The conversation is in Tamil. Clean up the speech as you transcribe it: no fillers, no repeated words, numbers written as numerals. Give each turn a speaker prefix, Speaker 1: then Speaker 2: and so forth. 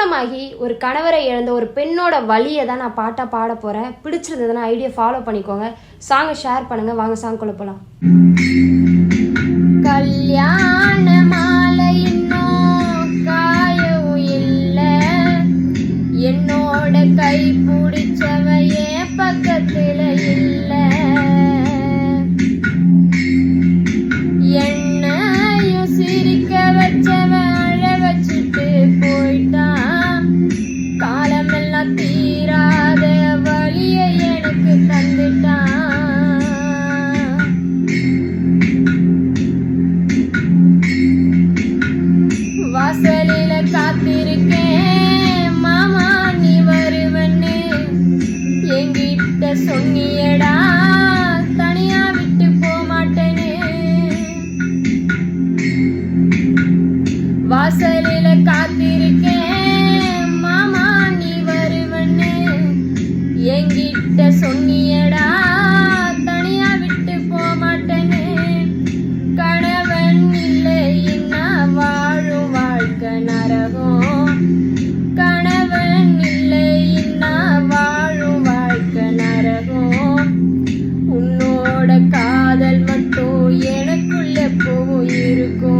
Speaker 1: திருமணமாகி ஒரு கணவரை இழந்த ஒரு பெண்ணோட வலியை தான் நான் பாட்டாக பாட போகிறேன். பிடிச்சிருந்ததுன்னா ஐடியா ஃபாலோ பண்ணிக்கோங்க, சாங்கை ஷேர் பண்ணுங்கள். வாங்க சாங் கொள்ள போகலாம். கல்யாண மாலை இன்னும் காயவும் இல்லை, என்னோட கை பிடிச்சவையே பக்கத்தில் இல்லை, என்னையும் சிரிக்க வச்சவன் அழ வச்சுட்டு போயிட்டான், காலமெல்லாம் தீராத வலியை எனக்கு தந்துட்டான். வாசலில காத்திருக்கேன் மாமா நீ வருவன்னு, என்கிட்ட சொன்னியடா தனியா விட்டு போமாட்டேன்னு. வாசலில காத்திருக்கேன் மாமா நீ வருவன்னு, என்கிட்ட சொன்னியடா தனியா விட்டு போமாட்டேன்னு. கணவன் இல்லைன்னா வாழும் வாழ்க்கை நரகம், கணவன் இல்லைன்னா வாழும் வாழ்க்கை நரகம். உன்னோட காதல் மட்டும் எனக்குள்ள எப்பவும் இருக்கும்.